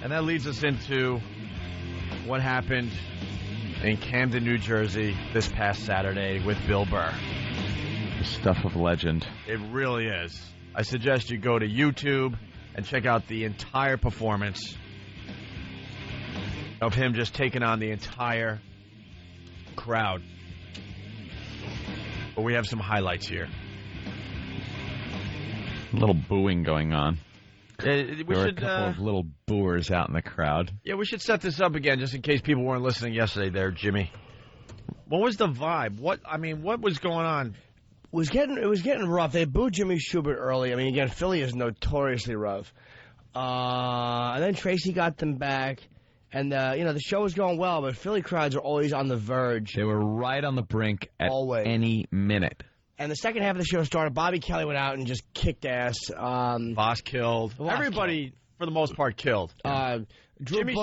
And that leads us into what happened in Camden, New Jersey this past Saturday with Bill Burr. The stuff of legend. It really is. I suggest you go to YouTube and check out the entire performance of him just taking on the entire crowd. But we have some highlights here. A little booing going on. There were a couple of little booers out in the crowd. Yeah, we should set this up again just in case people weren't listening yesterday there, Jimmy. What was the vibe? What was going on? It was getting rough. They booed Jimmy Schubert early. I mean, again, Philly is notoriously rough. And then Tracy got them back. And, the show was going well, but Philly crowds are always on the verge. They were right on the brink at any minute. And the second half of the show started. Bobby Kelly went out and just kicked ass. Voss killed. Everybody, for the most part, killed. Jimmy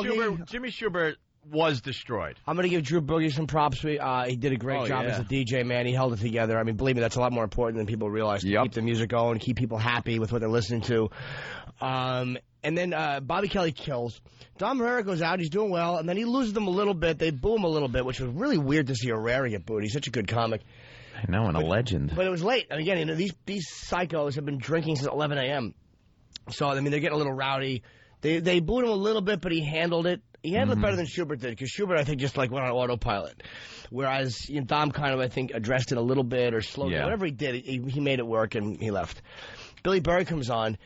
Schubert was destroyed. I'm going to give Drew Boogie some props. He did a great job as a DJ, man. He held it together. I mean, believe me, that's a lot more important than people realize. To keep the music going, keep people happy with what they're listening to. And then Bobby Kelly kills. Dom Herrera goes out. He's doing well. And then he loses them a little bit. They boo him a little bit, which was really weird to see Herrera get booed. He's such a good comic. I know, and a legend. But it was late. And again, these psychos have been drinking since 11 a.m. So, I mean, they're getting a little rowdy. They booed him a little bit, but he handled it. He handled it better than Schubert did, because Schubert, I think, just went on autopilot. Whereas Dom kind of, I think, addressed it a little bit or slowed down. Whatever he did, he made it work, and he left. Billy Burr comes on.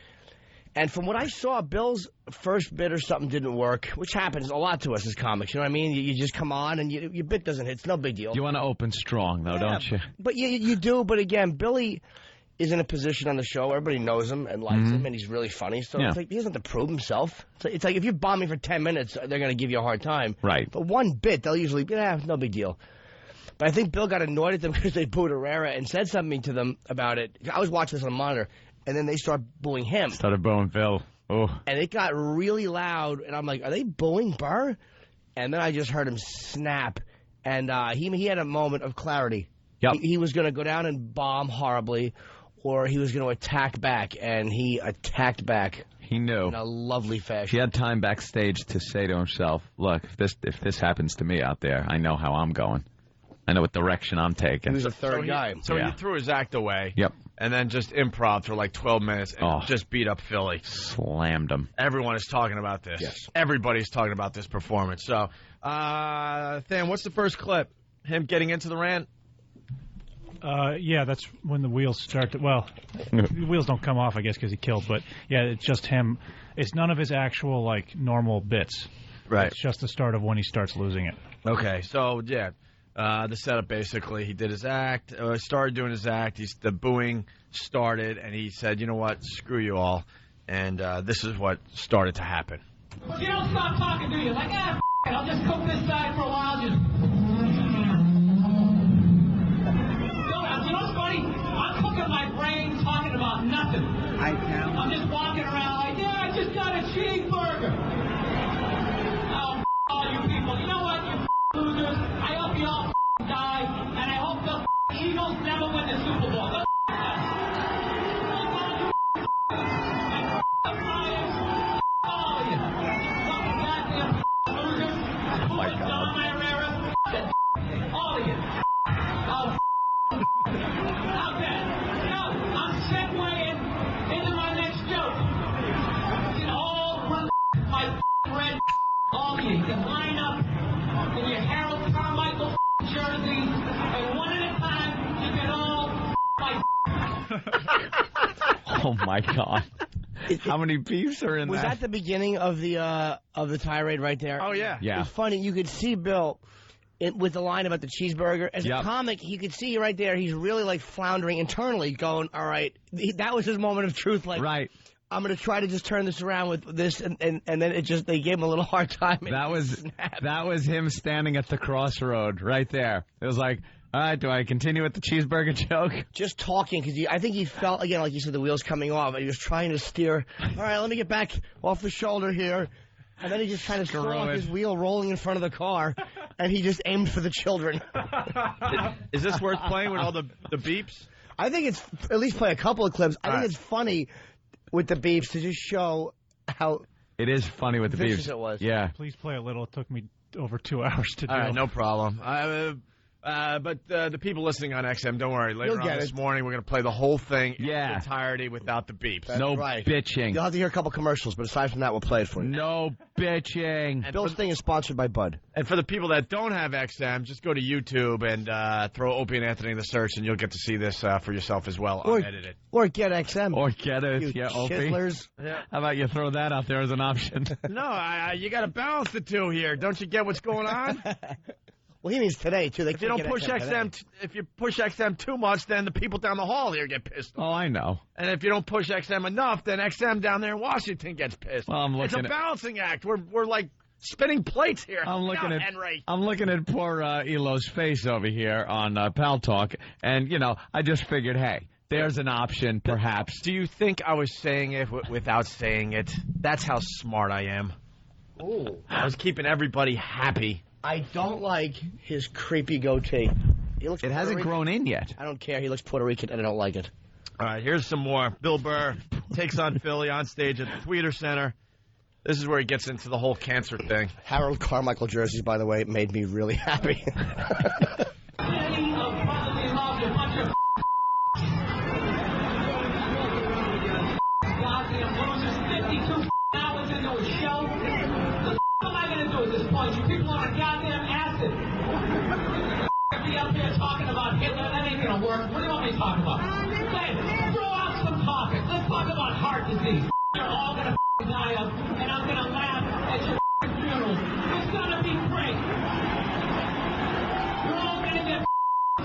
And from what I saw, Bill's first bit or something didn't work, which happens a lot to us as comics. You know what I mean? You just come on and your bit doesn't hit. It's no big deal. You want to open strong, though, don't you? But you do. But again, Billy is in a position on the show. Everybody knows him and likes him, and he's really funny. So it's like he doesn't have to prove himself. It's like if you're bombing for 10 minutes, they're going to give you a hard time. Right. But one bit, they'll usually, no big deal. But I think Bill got annoyed at them because they booed Herrera and said something to them about it. I was watching this on the monitor, and then they start booing him. Started booing Phil. Oh. And it got really loud, and I'm like, are they booing Burr? And then I just heard him snap, and he had a moment of clarity. Yep. He was going to go down and bomb horribly, or he was going to attack back, and he attacked back. He knew. In a lovely fashion. He had time backstage to say to himself, look, if this happens to me out there, I know how I'm going. I know what direction I'm taking. He was a third guy. So he threw his act away. Yep. And then just improv for like 12 minutes and just beat up Philly. Slammed him. Everyone is talking about this. Yes. Everybody's talking about this performance. So, Than, what's the first clip? Him getting into the rant? Yeah, that's when the wheels start to, the wheels don't come off, I guess, because he killed. But, yeah, it's just him. It's none of his actual, normal bits. Right. It's just the start of when he starts losing it. Okay, so, yeah. The setup, basically, he did his act, started doing his act, the booing started, and he said, you know what, screw you all, and this is what started to happen. But you don't stop talking, do you? Like, it, I'll just cook this side for a while, just... You know what's funny? I'm cooking my brain talking about nothing. I'm just walking around like, I just got a cheeseburger. Oh, all you people, you know what, you losers? I hope you all die, and I hope the Eagles never win the Super Bowl. Oh my God. All of you. Okay. Now, I'm segueing into my next joke. You can all run my red. All of you can line up in your Harold Carmichael jerseys, and one at a time, you can all my. Oh my God! How many beefs are in Was that? that the beginning of the tirade right there? Oh yeah, yeah. It's funny. You could see Bill with the line about the cheeseburger. As a comic, you could see right there. He's really floundering internally, going, "All right." That was his moment of truth. Right. I'm going to try to just turn this around with this, and then they gave him a little hard time. That was him standing at the crossroad right there. It was like, all right, do I continue with the cheeseburger joke? Just talking, because I think he felt, again, like you said, the wheels coming off, and he was trying to steer. All right, let me get back off the shoulder here. And then he just kind of saw his wheel rolling in front of the car, and he just aimed for the children. Is this worth playing with all the beeps? I think it's, at least play a couple of clips. I think it's funny with the beeps to just show how It is funny with the Vicious beeps. it was. Yeah. Please play a little. It took me over 2 hours to do. All right, no problem. But the people listening on XM, don't worry. Later on this morning, we're going to play the whole thing in its entirety without the beeps. That's no right. bitching. You'll have to hear a couple commercials, but aside from that, we'll play it for you. No bitching. And Bill's thing is sponsored by Bud. And for the people that don't have XM, just go to YouTube and throw Opie and Anthony in the search, and you'll get to see this for yourself as well, unedited. Or get XM. Or get it. You Yeah, Opie. chitlers. Yeah. How about you throw that out there as an option? No, you got to balance the two here. Don't you get what's going on? Well, he means today, too. If you don't push XM, if you push XM too much, then the people down the hall here get pissed off. Oh, I know. And if you don't push XM enough, then XM down there in Washington gets pissed. Well, It's a balancing act. We're like spinning plates here. I'm looking at Henry. I'm looking at poor Elo's face over here on Pal Talk, and I just figured, hey, there's an option, perhaps. Do you think I was saying it without saying it? That's how smart I am. Ooh. I was keeping everybody happy. I don't like his creepy goatee. He looks It hasn't grown in yet. I don't care. He looks Puerto Rican, and I don't like it. All right, here's some more. Bill Burr takes on Philly on stage at the Tweeter Center. This is where he gets into the whole cancer thing. Harold Carmichael jerseys, by the way, made me really happy. Goddamn losers, 52 hours into a show. What am I going to do at this point? You people on a goddamn acid. Be up there talking about Hitler. That ain't going to work. What do you want me to talk about? Hey, throw out some topics. Let's talk about heart disease. You're all going to die of, and I'm going to laugh at your funerals. It's going to be great. You're all going to get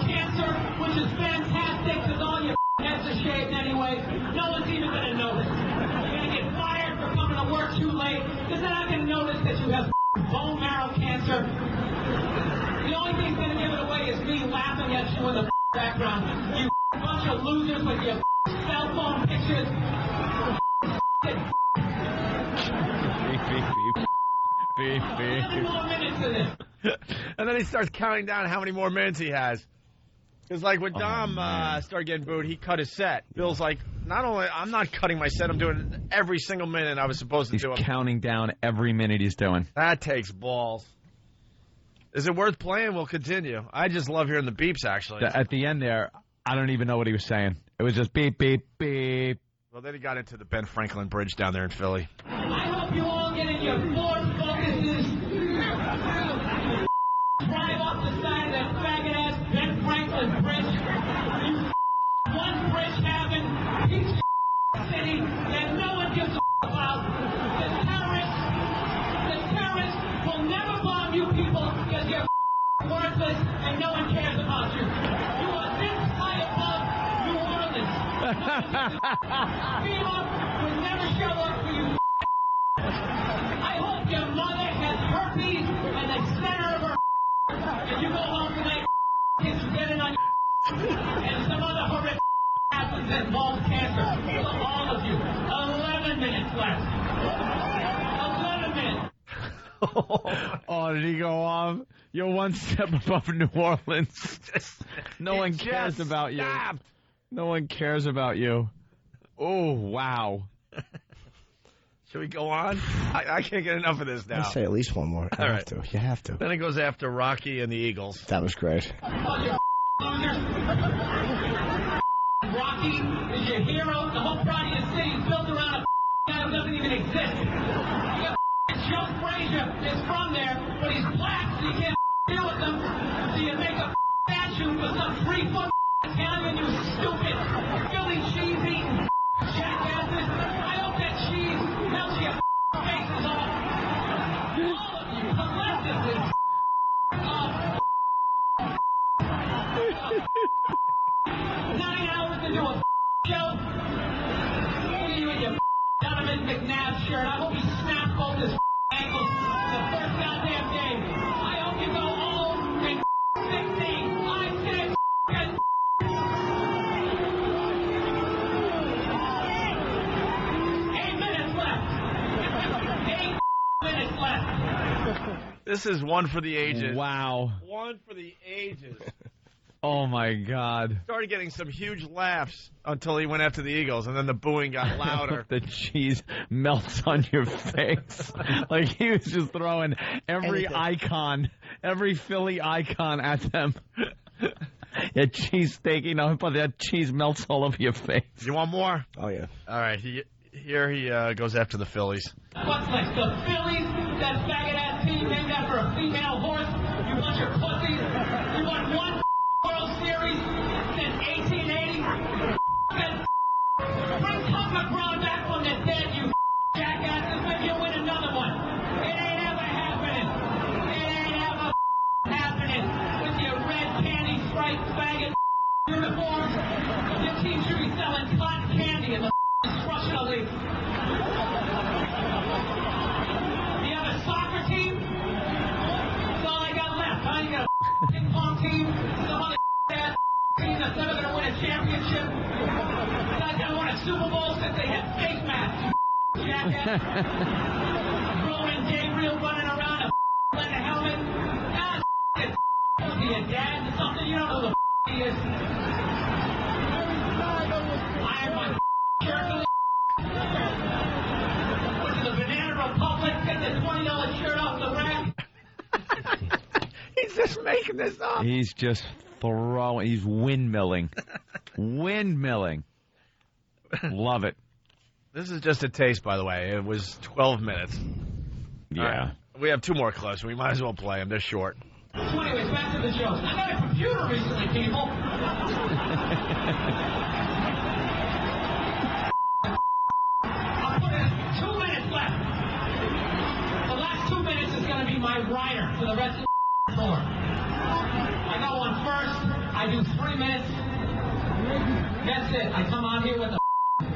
cancer, which is fantastic because all your heads are shaved anyway. No one's even going to notice. You're going to get fired for coming to work too late because they're not going to notice that you have bone marrow cancer. The only thing that's going to give it away is me laughing at you in the background. You bunch of losers with your cell phone pictures. Beep. 11 more minutes of this. And then he starts counting down how many more minutes he has. Because, like, when Dom started getting booed, he cut his set. Bill's like, I'm not cutting my set, I'm doing it every single minute I was supposed to do. He's counting down every minute he's doing. That takes balls. Is it worth playing? We'll continue. I just love hearing the beeps, actually. At the end there, I don't even know what he was saying. It was just beep, beep, beep. Well, then he got into the Ben Franklin Bridge down there in Philly. I hope you all get in your Ford Focuses. Drive off the side of that faggot-ass Ben Franklin Bridge. You one bridge having piece of city that no one gives a about. The terrorists will never bomb you people because you're worthless and no one cares about you. You are this high above New Orleans. FEMA would never show up for you. I hope your mother has herpes and the center of her and you go home tonight and get it on and some other horrific happens that involves cancer. For all of you. 11 minutes left. 11 minutes. Oh, did he go off? You're one step above New Orleans. No one cares about you. No one cares about you. Oh, wow. Should we go on? I can't get enough of this now. I'll say at least one more. All right. You have to. Then it goes after Rocky and the Eagles. That was great. Rocky is your hero. The whole pride of your city is built around a guy who doesn't even exist. You got Joe Frazier is from there, but he's black, so you can't deal with him. So you make a statue for some 3-foot Italian, you stupid Philly cheese eating jackasses. I hope that cheese melts your faces off. All of you, collectively. 9 hours into a show. Look at you in your Donovan McNabb shirt. I hope you snap both his ankles the first goddamn game. I hope you go home in 16. I said 8 minutes left. 8 minutes left. This is one for the ages. Wow. One for the ages. Oh, my God. Started getting some huge laughs until he went after the Eagles, and then the booing got louder. The cheese melts on your face. Like he was just throwing every icon, every Philly icon at them. Yeah, cheese steak, but that cheese melts all over your face. You want more? Oh, yeah. All right, here he goes after the Phillies. What's next? The Phillies? That faggot-ass team named after a female horse? You bunch of pussies? You won one World Series since 1880? Bring Tuck McGraw back from the dead, you jackasses. Maybe you'll win another one. It ain't ever happening. It ain't ever happening with your red candy striped faggot uniforms. Your team should be selling cotton candy in the instructional league. You have a soccer team? That's all I got left, huh? You got a ping pong team? Some other ass team that's never going to win a championship? You guys haven't won a Super Bowl since they had face masks, you jackass. Roman Gabriel running around like a helmet. Ah, it's your dad or something. You don't know who the he is. Iron my shirt. Went to the Banana Republic, get the $20 shirt off the rack. He's just making this up. He's just throwing. He's windmilling. Windmilling. Love it. This is just a taste, by the way. It was 12 minutes. Yeah. Right. We have 2 more clips. We might as well play them. They're short. So anyways, back to the show. I got a computer recently, people. I'll put in 2 minutes left. The last 2 minutes is going to be my rider for the rest of the tour. I got one first. I do 3 minutes. That's it. I come out here with a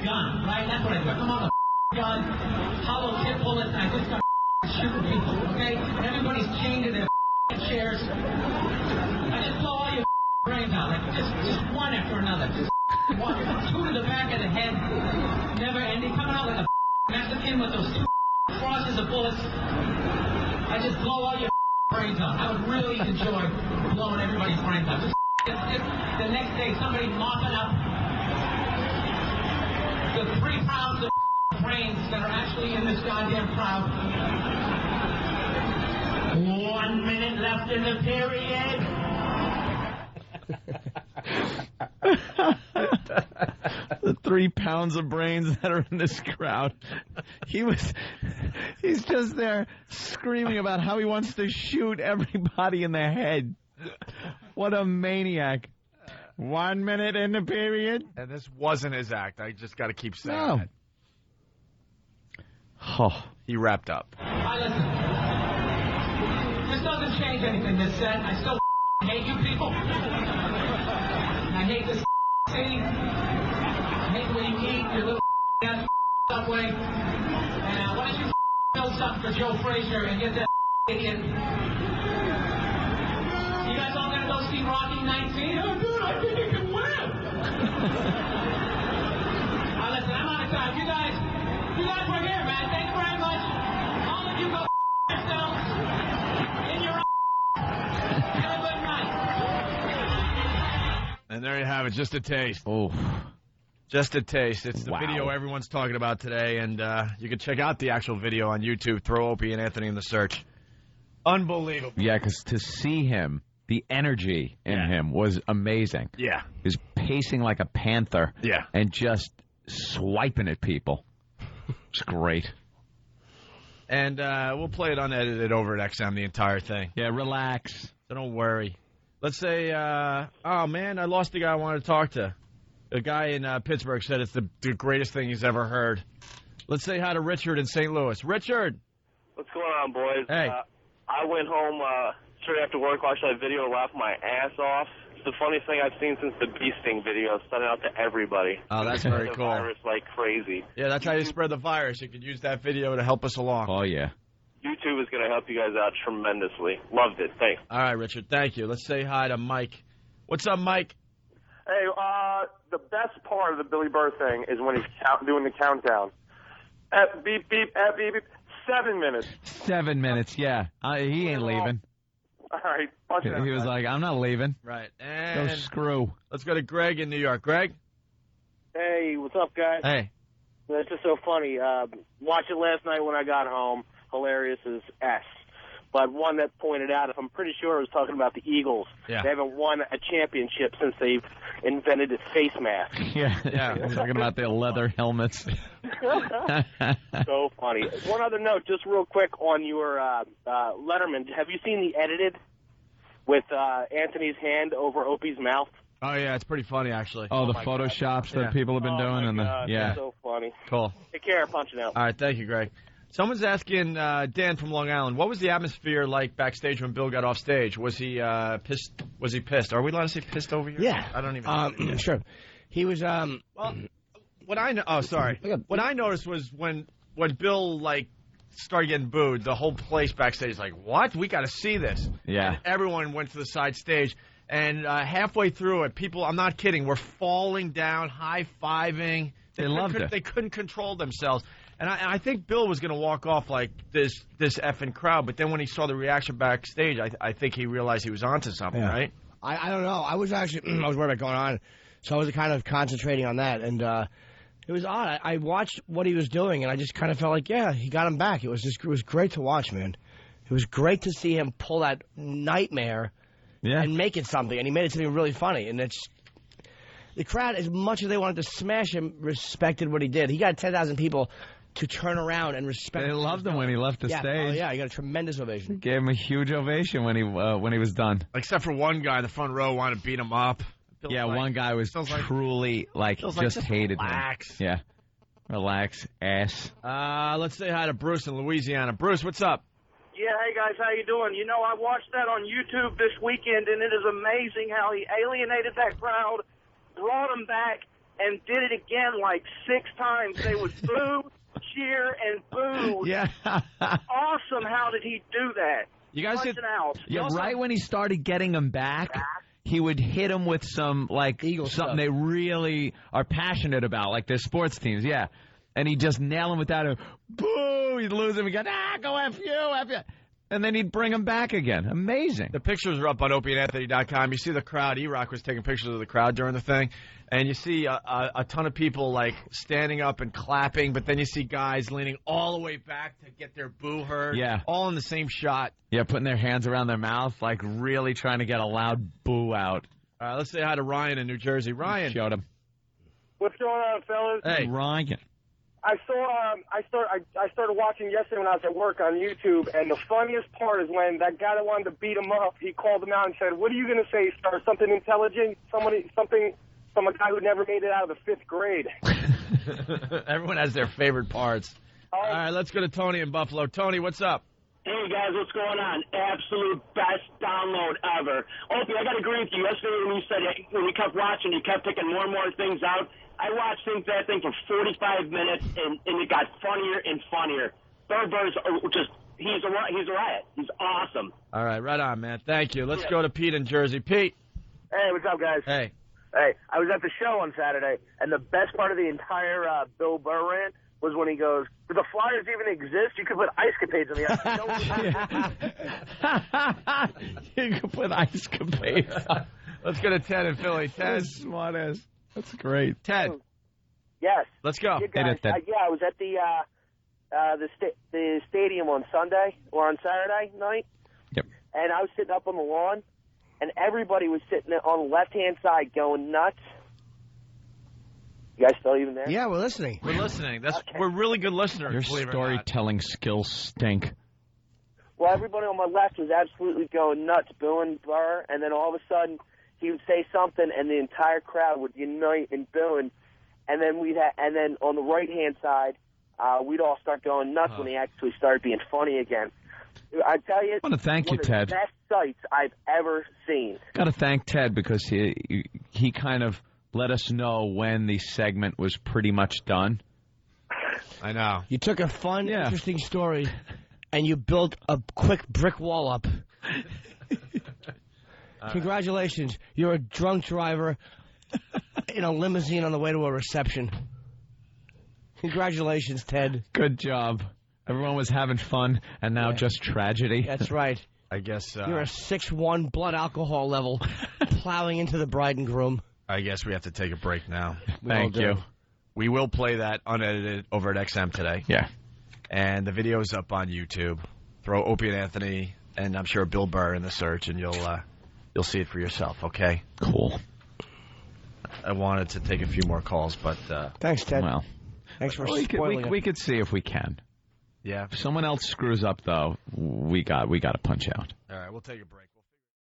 gun, right? That's what I do. I come out with a gun, hollow tip bullets, and I just start shooting people, okay? And everybody's chained to their chairs. I just blow all your brains out, like just one after another. Just one, 2 to the back of the head, never ending, coming out like a Mexican with those 2 crosses of bullets. I just blow all your brains out. I would really enjoy blowing everybody's brains out. Just the next day, somebody mopping up the 3 pounds of brains that are actually in this goddamn crowd. 1 minute left in the period. The 3 pounds of brains that are in this crowd. He's just there screaming about how he wants to shoot everybody in the head. What a maniac. 1 minute in the period. And this wasn't his act. I just got to keep saying that. Oh. He wrapped up. Listen. This doesn't change anything, this set. I still hate you people. I hate this city. I hate the way you eat, your little ass subway. And why don't you build something for Joe Frazier and get that idiot. You guys all gonna go see Rocky 19? Oh, dude, I think you can win. Listen, I'm out of time. You guys were here, man. Thanks very much. All of you go yourselves in your Have a good night. And there you have it. Just a taste. Oh. Just a taste. It's the video everyone's talking about today, and you can check out the actual video on YouTube. Throw Opie and Anthony in the search. Unbelievable. Yeah, because to see him, the energy in him was amazing. Yeah. He was pacing like a panther. Yeah. And just swiping at people. It's great. And we'll play it unedited over at XM, the entire thing. Yeah, relax. So don't worry. Let's say, oh, man, I lost the guy I wanted to talk to. A guy in Pittsburgh said it's the greatest thing he's ever heard. Let's say hi to Richard in St. Louis. Richard! What's going on, boys? Hey. I went home straight after work, watched that video, laughed my ass off. It's the funniest thing I've seen since the bee sting video. Sent it out to everybody. Oh, that's very cool. Virus like crazy. Yeah, that's how you spread the virus. You could use that video to help us along. Oh, yeah. YouTube is going to help you guys out tremendously. Loved it. Thanks. All right, Richard. Thank you. Let's say hi to Mike. What's up, Mike? Hey, the best part of the Billy Burr thing is when he's doing the countdown. At beep, beep, at beep, beep. 7 minutes. 7 minutes, yeah. He ain't leaving. All right. Punch it out, He was guys. like, I'm not leaving. Right. Go And screw. let's go to Greg in New York. Greg? Hey, what's up, guys? Hey. That's just so funny. Watched it last night when I got home. Hilarious as S. But one that pointed out, if I'm pretty sure it was talking about the Eagles. Yeah. They haven't won a championship since they've invented a face mask. Yeah. We're talking about their leather helmets. So funny. One other note, just real quick on your Letterman. Have you seen the edited with Anthony's hand over Opie's mouth? Oh, yeah, it's pretty funny, actually. Oh, the my photoshops God. that people have been doing. And God, yeah. so funny. Cool. Take care. Punching out. All right, thank you, Greg. Someone's asking Dan from Long Island, what was the atmosphere like backstage when Bill got off stage? Was he pissed? Was he pissed? Are we allowed to say pissed over here? Yeah. I don't even. Sure. He was, Well, what I know. Oh, sorry. What I noticed was when Bill started getting booed, the whole place backstage is like, "What? We got to see this." Yeah. And everyone went to the side stage, and halfway through it, people, I'm not kidding, were falling down, high-fiving. They loved it. They couldn't control themselves. And I think Bill was going to walk off like this effing crowd, but then when he saw the reaction backstage, I think he realized he was onto something, right? I don't know. I was actually, I was worried about going on, so I was kind of concentrating on that, and it was odd. I watched what he was doing, and I just kind of felt like, yeah, he got him back. It was great to watch, man. It was great to see him pull that nightmare and make it something, and he made it something really funny, and it's... The crowd, as much as they wanted to smash him, respected what he did. He got 10,000 people to turn around and respect. They loved him when he left the stage. stage. Oh, yeah, he got a tremendous ovation. Gave him a huge ovation when he was done. Except for one guy in the front row wanted to beat him up. Bill's One guy was truly just hated relax. him. Yeah. Relax, ass. Let's say hi to Bruce in Louisiana. Bruce, what's up? Yeah, hey guys, how you doing? You know, I watched that on YouTube this weekend, and it is amazing how he alienated that crowd, brought them back, and did it again like 6 times. They would boo, cheer, and boo. Yeah. Awesome. How did he do that? You guys Punching out. Yeah, right when he started getting them back, he would hit them with some, Eagle something stuff. they really are passionate about, like their sports teams, yeah. And he'd just nail them without a boo. He'd lose them. He'd go, go F you, F you. And then he'd bring them back again. Amazing. The pictures are up on opieandanthony.com. You see the crowd. E-Rock was taking pictures of the crowd during the thing. And you see a ton of people, standing up and clapping. But then you see guys leaning all the way back to get their boo heard. Yeah. All in the same shot. Yeah, putting their hands around their mouth, really trying to get a loud boo out. All right, let's say hi to Ryan in New Jersey. Ryan. Showed him. What's going on, fellas? Hey. Ryan. I started watching yesterday when I was at work on YouTube, and the funniest part is when that guy that wanted to beat him up, he called him out and said, "What are you going to say, sir? Something intelligent? Something from a guy who never made it out of the 5th grade." Everyone has their favorite parts. All right, let's go to Tony in Buffalo. Tony, what's up? Hey, guys, what's going on? Absolute best download ever. Opie, I got to agree with you. Yesterday when you said, when you kept watching, you kept picking more and more things out. I watched that thing for 45 minutes, and it got funnier and funnier. Burr's just, he's a riot. He's awesome. All right, right on, man. Thank you. Let's go to Pete in Jersey. Pete. Hey, what's up, guys? Hey. Hey, I was at the show on Saturday, and the best part of the entire Bill Burr rant was when he goes, "Do the Flyers even exist? You could put ice capades on the ice." You could put ice capades on. Let's go to Ted in Philly. Ted. Smart ass. That's great. Ted. Yes. Let's go. Yeah, guys, I was at the stadium on Sunday or on Saturday night. Yep. And I was sitting up on the lawn, and everybody was sitting on the left-hand side going nuts. You guys still even there? Yeah, we're listening. We're listening. We're really good listeners. Your believe it or not. storytelling skills stink. Well, everybody on my left was absolutely going nuts, booing Burr, and then all of a sudden he would say something, and the entire crowd would unite in booing, and then on the right-hand side, we'd all start going nuts when he actually started being funny again. I tell you, I want to thank you, Ted. One of the best sights I've ever seen. Got to thank Ted because he kind of let us know when the segment was pretty much done. I know. You took a fun, interesting story, and you built a quick brick wall up. Congratulations. You're a drunk driver in a limousine on the way to a reception. Congratulations, Ted. Good job. Everyone was having fun, and now just tragedy. That's right. I guess You're a 6'1", blood alcohol level, plowing into the bride and groom. I guess we have to take a break now. Thank you. We will play that unedited over at XM today. Yeah. And the video's up on YouTube. Throw Opie and Anthony, and I'm sure Bill Burr in the search, and you'll see it for yourself, okay? Cool. I wanted to take a few more calls, but... Thanks, Ted. Well, thanks for spoiling it. We could see if we can. Yeah. If someone else screws up, though, we got to punch out. All right, we'll take a break.